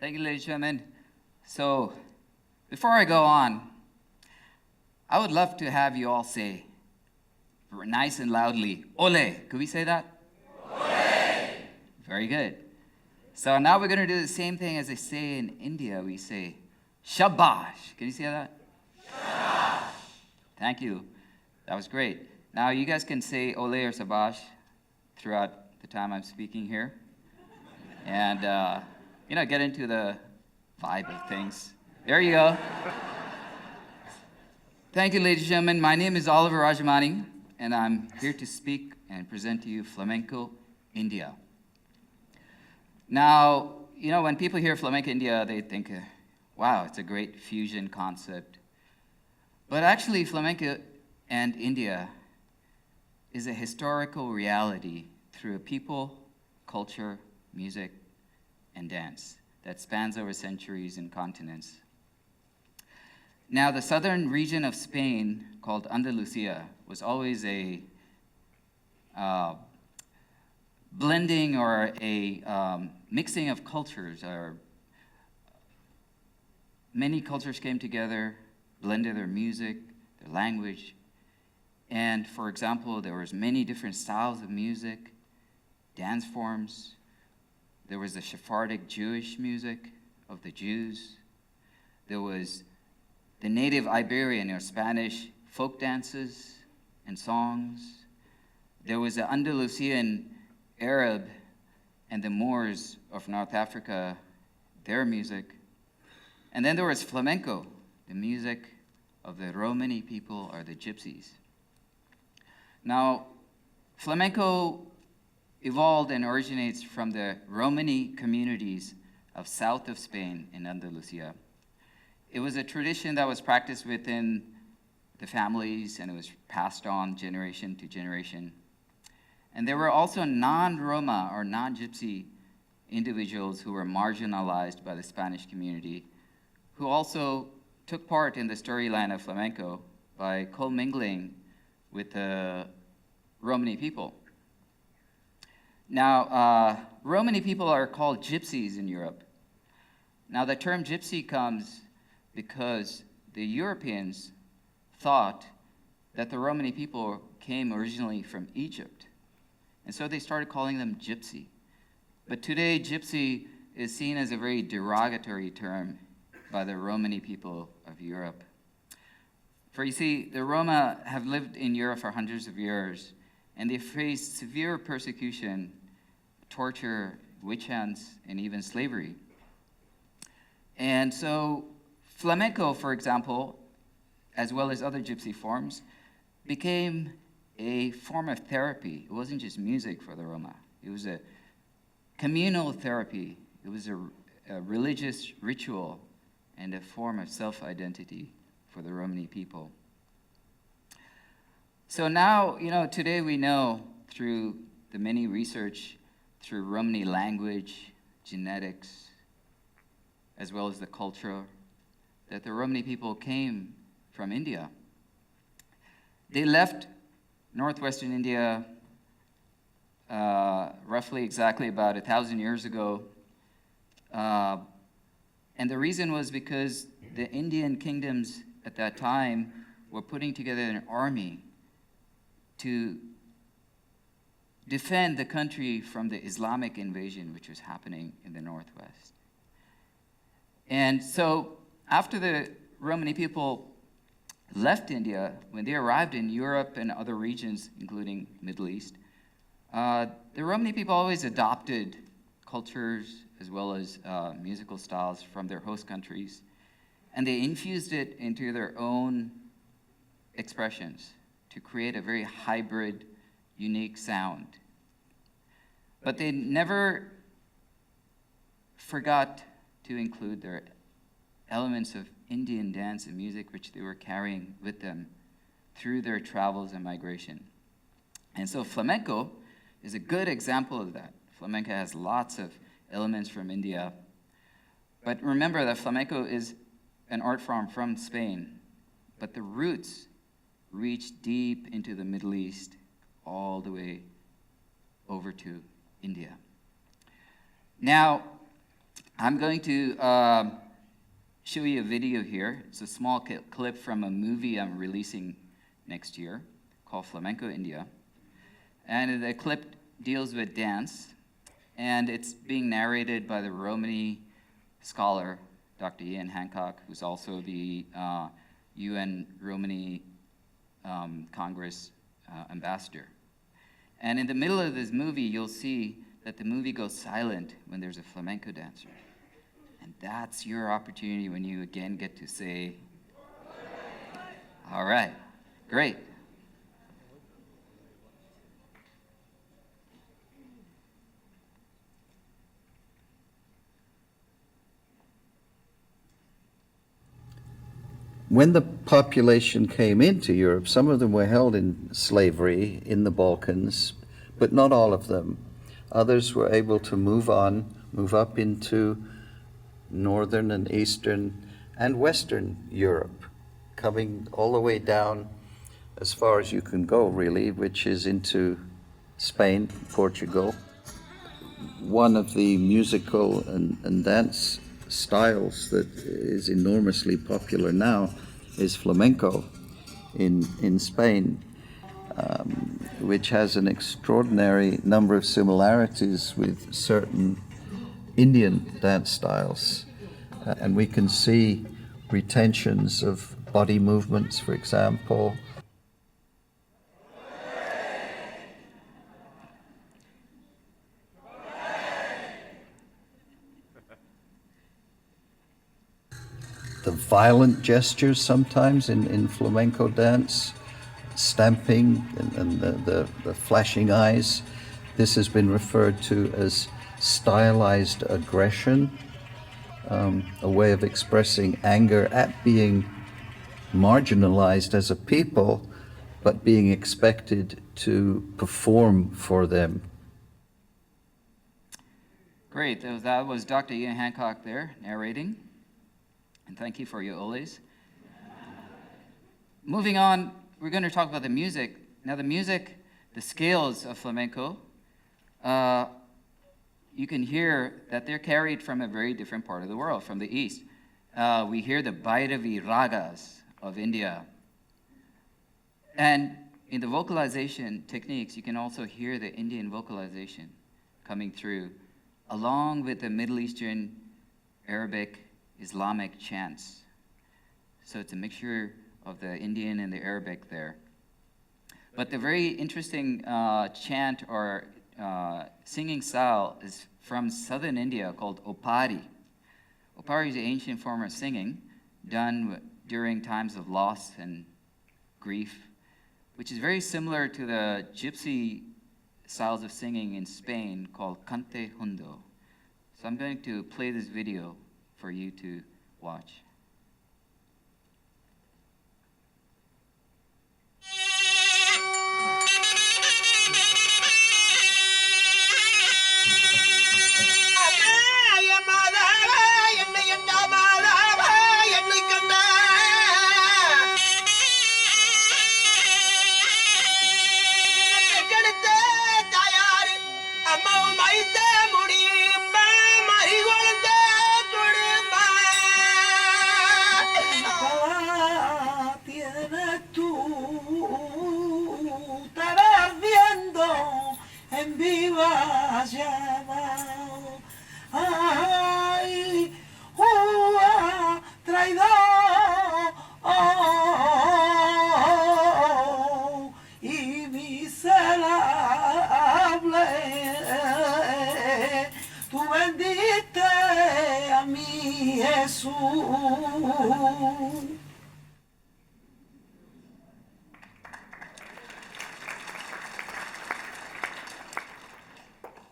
Thank you, ladies and gentlemen. So, before I go on, I would love to have you all say, nice and loudly, Ole. Could we say that? Ole. Very good. So now we're going to do the same thing as they say in India. We say, Shabash. Can you say that? Shabash. Thank you. That was great. Now you guys can say Ole or Shabash throughout the time I'm speaking here. And, get into the vibe of things. There you go. Thank you, ladies and gentlemen. My name is Oliver Rajamani, and I'm here to speak and present to you Flamenco India. Now, when people hear Flamenco India, they think, wow, it's a great fusion concept. But actually, Flamenco and India is a historical reality through a people, culture, music, and dance that spans over centuries and continents. Now, the southern region of Spain, called Andalusia, was always a blending or a mixing of cultures. Many cultures came together, blended their music, their language, and for example, there was many different styles of music, dance forms. There was the Sephardic Jewish music of the Jews. There was the native Iberian or Spanish folk dances and songs. There was the Andalusian Arab and the Moors of North Africa, their music. And then there was flamenco, the music of the Romani people or the Gypsies. Now, flamenco evolved and originates from the Romani communities of south of Spain in Andalusia. It was a tradition that was practiced within the families, and it was passed on generation to generation. And there were also non-Roma or non-Gypsy individuals who were marginalized by the Spanish community, who also took part in the storyline of flamenco by commingling with the Romani people. Now, Romani people are called gypsies in Europe. Now, the term gypsy comes because the Europeans thought that the Romani people came originally from Egypt. And so they started calling them gypsy. But today, gypsy is seen as a very derogatory term by the Romani people of Europe. For you see, the Roma have lived in Europe for hundreds of years, and they faced severe persecution, torture, witch hunts, and even slavery. And so flamenco, for example, as well as other gypsy forms, became a form of therapy. It wasn't just music for the Roma. It was a communal therapy. It was a religious ritual and a form of self-identity for the Romani people. So now, today we know through the many research, through Romani language, genetics, as well as the culture, that the Romani people came from India. They left northwestern India roughly exactly about 1,000 years ago. And the reason was because the Indian kingdoms at that time were putting together an army to defend the country from the Islamic invasion which was happening in the northwest. And so after the Romani people left India, when they arrived in Europe and other regions, including Middle East, the Romani people always adopted cultures as well as musical styles from their host countries, and they infused it into their own expressions to create a very hybrid, unique sound. But they never forgot to include their elements of Indian dance and music, which they were carrying with them through their travels and migration. And so flamenco is a good example of that. Flamenco has lots of elements from India. But remember that flamenco is an art form from Spain, but the roots reach deep into the Middle East, all the way over to India. Now, I'm going to show you a video here. It's a small clip from a movie I'm releasing next year called Flamenco India. And the clip deals with dance, and it's being narrated by the Romani scholar, Dr. Ian Hancock, who's also the UN Romani Congress ambassador. And in the middle of this movie, you'll see that the movie goes silent when there's a flamenco dancer. And that's your opportunity when you again get to say, all right, great. When the population came into Europe, some of them were held in slavery in the Balkans, but not all of them. Others were able to move up into northern and eastern and western Europe, coming all the way down as far as you can go, really, which is into Spain, Portugal. One of the musical and dance styles that is enormously popular now is flamenco in Spain, which has an extraordinary number of similarities with certain Indian dance styles. And we can see retentions of body movements, for example. The violent gestures sometimes in flamenco dance, stamping and the flashing eyes. This has been referred to as stylized aggression, a way of expressing anger at being marginalized as a people, but being expected to perform for them. Great. That was Dr. Ian Hancock there narrating. And thank you for your oles. Moving on, we're going to talk about the music. Now, the music, the scales of flamenco, you can hear that they're carried from a very different part of the world, from the East. We hear the Bhairavi ragas of India. And in the vocalization techniques, you can also hear the Indian vocalization coming through, along with the Middle Eastern, Arabic, Islamic chants. So it's a mixture of the Indian and the Arabic there. But the very interesting chant or singing style is from southern India called Opari. Opari is an ancient form of singing done during times of loss and grief, which is very similar to the Gypsy styles of singing in Spain called Cante Hundo. So I'm going to play this video for you to watch.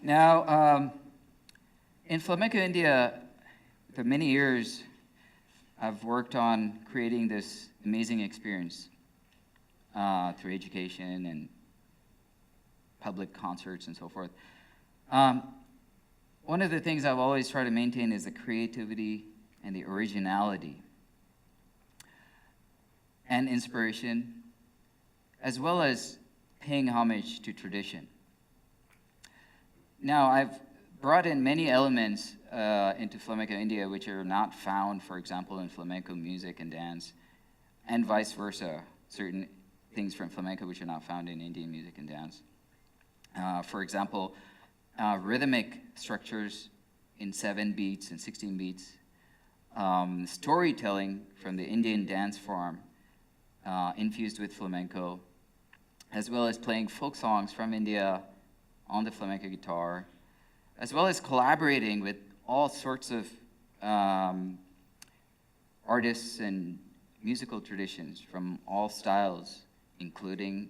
Now, in Flamenco India, for many years, I've worked on creating this amazing experience through education and public concerts and so forth. One of the things I've always tried to maintain is the creativity and the originality and inspiration, as well as paying homage to tradition. Now, I've brought in many elements into Flamenco India which are not found, for example, in flamenco music and dance, and vice versa, certain things from flamenco which are not found in Indian music and dance. For example, rhythmic structures in 7 beats and 16 beats, storytelling from the Indian dance form infused with flamenco, as well as playing folk songs from India on the flamenco guitar, as well as collaborating with all sorts of artists and musical traditions from all styles, including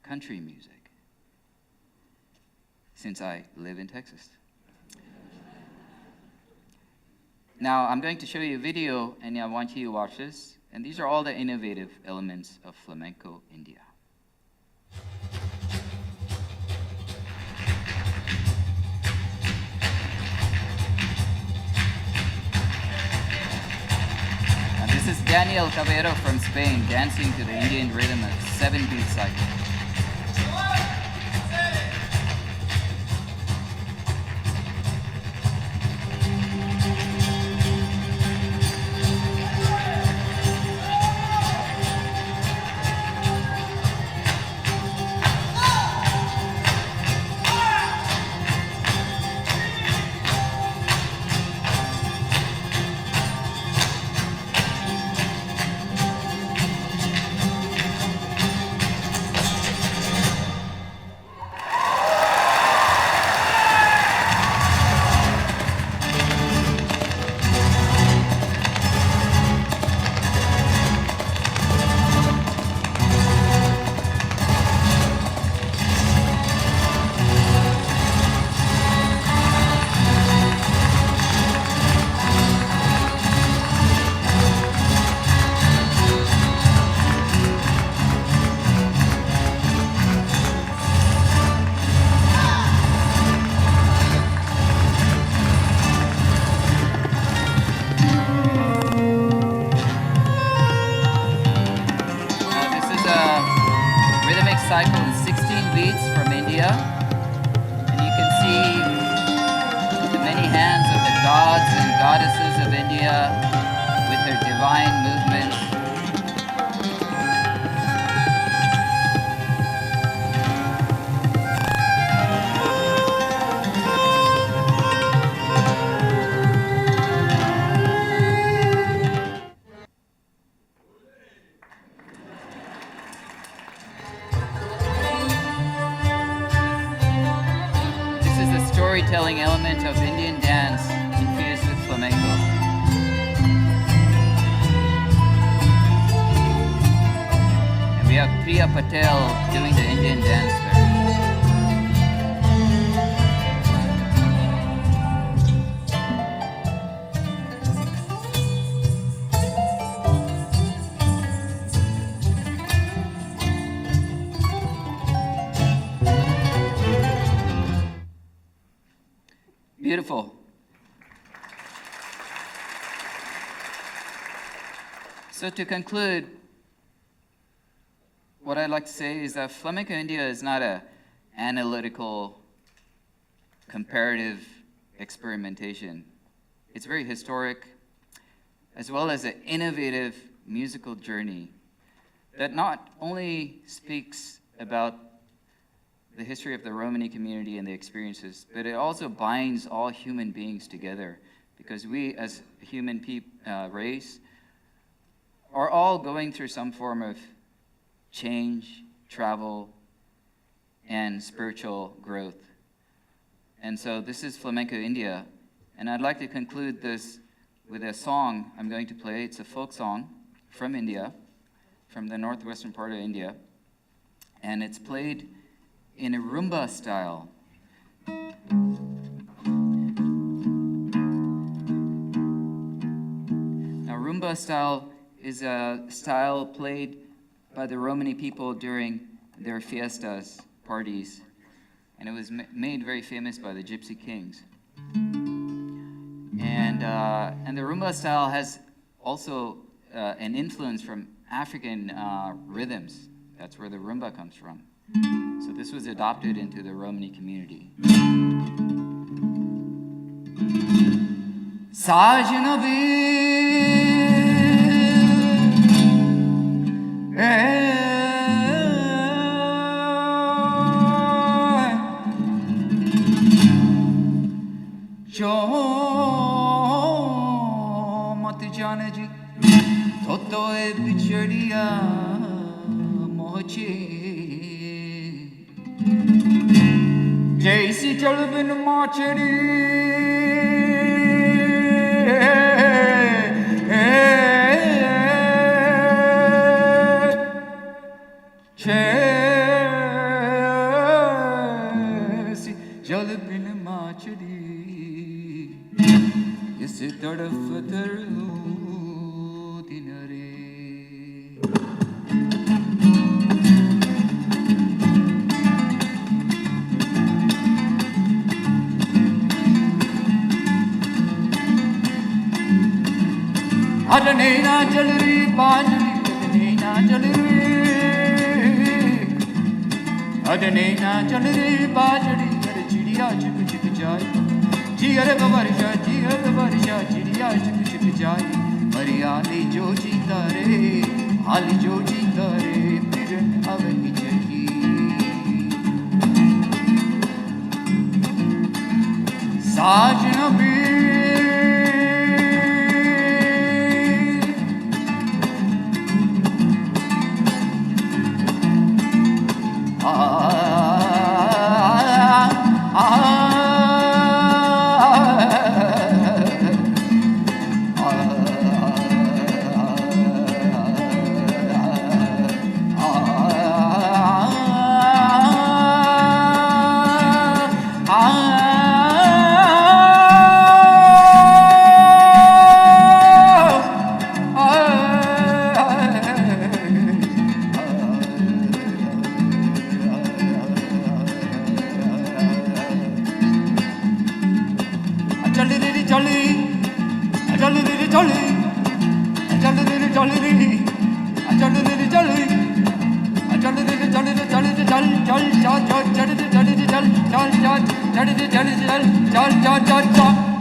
country music, since I live in Texas. Now, I'm going to show you a video, and I want you to watch this. And these are all the innovative elements of Flamenco India. And this is Daniel Cabero from Spain dancing to the Indian rhythm of 7-beat cycle. cycle in 16 beats from India. And you can see the many hands of the gods and goddesses of India with their divine movements. Storytelling element of Indian dance infused with flamenco. And we have Priya Patel doing the Indian dance there. Beautiful. So to conclude, what I'd like to say is that Flamenco India is not an analytical, comparative experimentation. It's very historic, as well as an innovative musical journey that not only speaks about the history of the Romani community and the experiences, but it also binds all human beings together, because we as a human race are all going through some form of change, travel, and spiritual growth. And so this is Flamenco India, and I'd like to conclude this with a song I'm going to play. It's a folk song from India, from the northwestern part of India, and it's played in a rumba style. Now, rumba style is a style played by the Romani people during their fiestas, parties, and it was made very famous by the Gypsy kings. And the rumba style has also an influence from African rhythms. That's where the rumba comes from. So this was adopted into the Romani community. जैसी चल बिन माचड़ी जैसी चल बिन माचड़ी इस तड़फ तरलू दिन रे अडने ना चल रही बाजरी अडने ना चल रही अडने ना चल रही बाजरी अरे चिड़िया चुक चुक जाए जी अरे बवर्षा चिड़िया चुक चुक जाए हरियाली जो जीता रे हाली जो जीता रे फिर अवनी चाहिए साजना भी chal chal chal chal chal chal chal chal chal chal chal chal chal chal chal chal chal